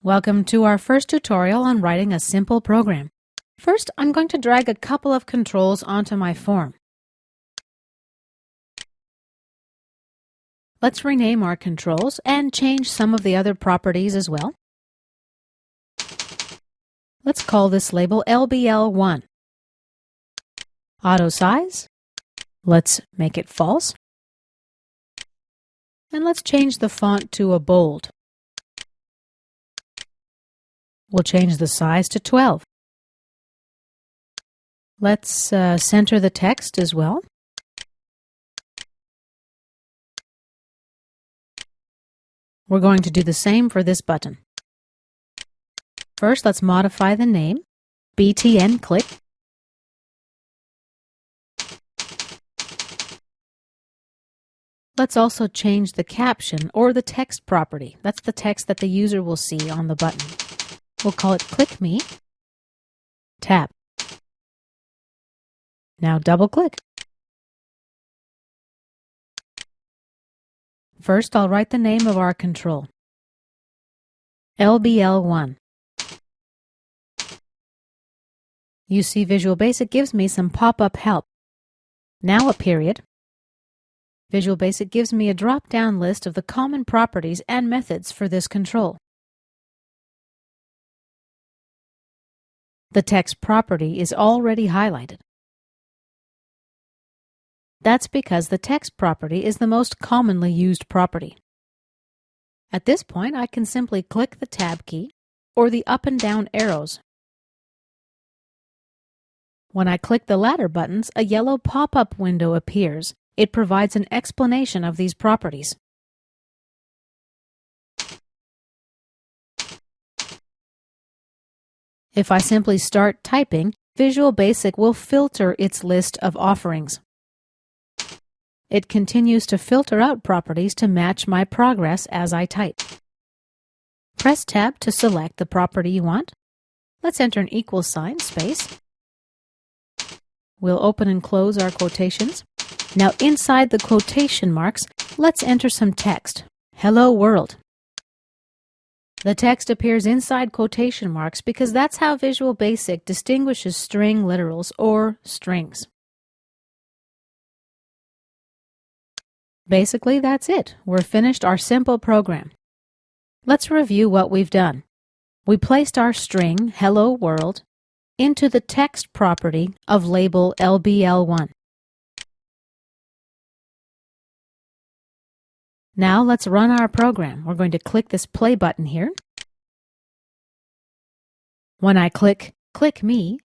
Welcome to our first tutorial on writing a simple program. First, I'm going to drag a couple of controls onto my form. Let's rename our controls and change some of the other properties as well. Let's call this label LBL1. Auto size, let's make it false. And let's change the font to a bold. We'll change the size to 12. Let's center the text as well. We're going to do the same for this button. First, let's modify the name, BTN Click. Let's also change the caption or the text property. That's the text that the user will see on the button. We'll call it Click Me, Tab. Now double-click. First, I'll write the name of our control, LBL1. You see, Visual Basic gives me some pop-up help. Now a period. Visual Basic gives me a drop-down list of the common properties and methods for this control. The text property is already highlighted. That's because the text property is the most commonly used property. At this point, I can simply click the Tab key or the up and down arrows. When I click the latter buttons, a yellow pop-up window appears. It provides an explanation of these properties. If I simply start typing, Visual Basic will filter its list of offerings. It continues to filter out properties to match my progress as I type. Press Tab to select the property you want. Let's enter an equal sign, space. We'll open and close our quotations. Now inside the quotation marks, let's enter some text. Hello world. The text appears inside quotation marks because that's how Visual Basic distinguishes string literals or strings. Basically, that's it. We're finished our simple program. Let's review what we've done. We placed our string, Hello World, into the text property of label LBL1. Now let's run our program. We're going to click this play button here. When I click Click Me,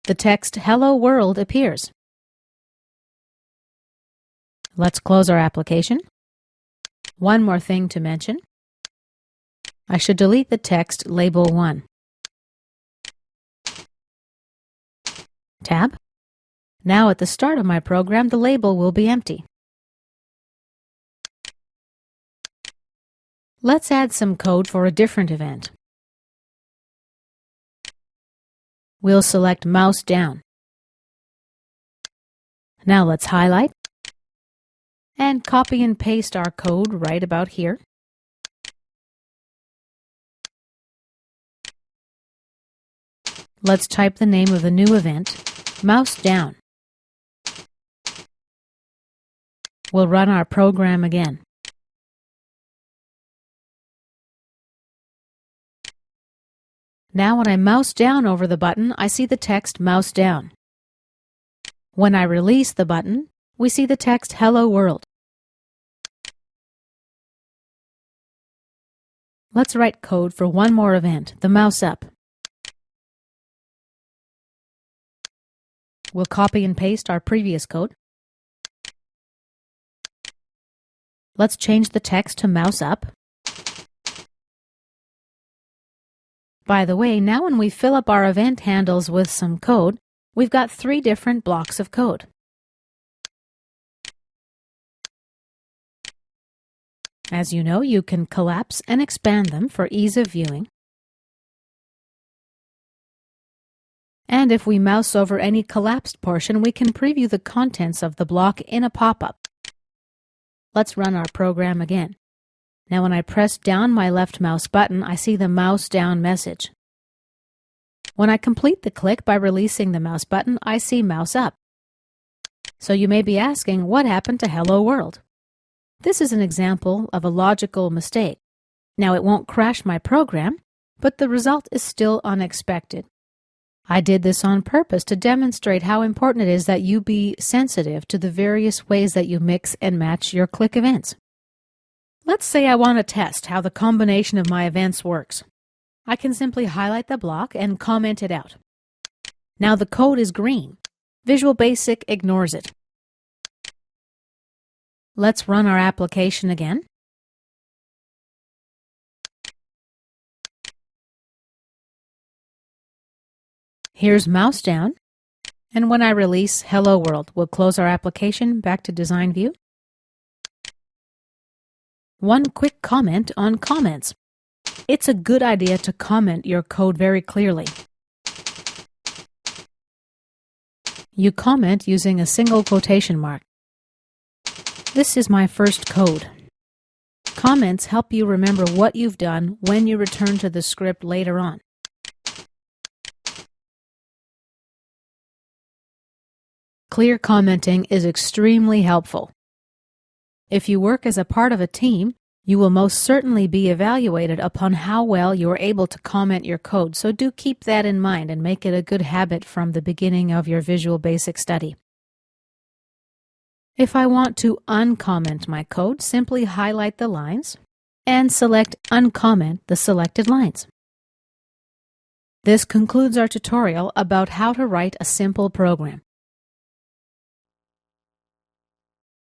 the text Hello World appears. Let's close our application. One more thing to mention. I should delete the text label 1. Tab. Now at the start of my program, the label will be empty. Let's add some code for a different event. We'll select mouse down. Now let's highlight and copy and paste our code right about here. Let's type the name of the new event, mouse down. We'll run our program again. Now when I mouse down over the button, I see the text mouse down. When I release the button, we see the text Hello World. Let's write code for one more event, the mouse up. We'll copy and paste our previous code. Let's change the text to mouse up. By the way, now when we fill up our event handles with some code, we've got 3 different blocks of code. As you know, you can collapse and expand them for ease of viewing. And if we mouse over any collapsed portion, we can preview the contents of the block in a pop-up. Let's run our program again. Now when I press down my left mouse button, I see the mouse down message. When I complete the click by releasing the mouse button, I see mouse up. So you may be asking, what happened to Hello World? This is an example of a logical mistake. Now it won't crash my program, but the result is still unexpected. I did this on purpose to demonstrate how important it is that you be sensitive to the various ways that you mix and match your click events. Let's say I want to test how the combination of my events works. I can simply highlight the block and comment it out. Now the code is green. Visual Basic ignores it. Let's run our application again. Here's mouse down, and when I release Hello World, we'll close our application back to Design View. One quick comment on comments. It's a good idea to comment your code very clearly. You comment using a single quotation mark. This is my first code. Comments help you remember what you've done when you return to the script later on. Clear commenting is extremely helpful. If you work as a part of a team, you will most certainly be evaluated upon how well you are able to comment your code, so do keep that in mind and make it a good habit from the beginning of your Visual Basic study. If I want to uncomment my code, simply highlight the lines and select Uncomment the selected lines. This concludes our tutorial about how to write a simple program.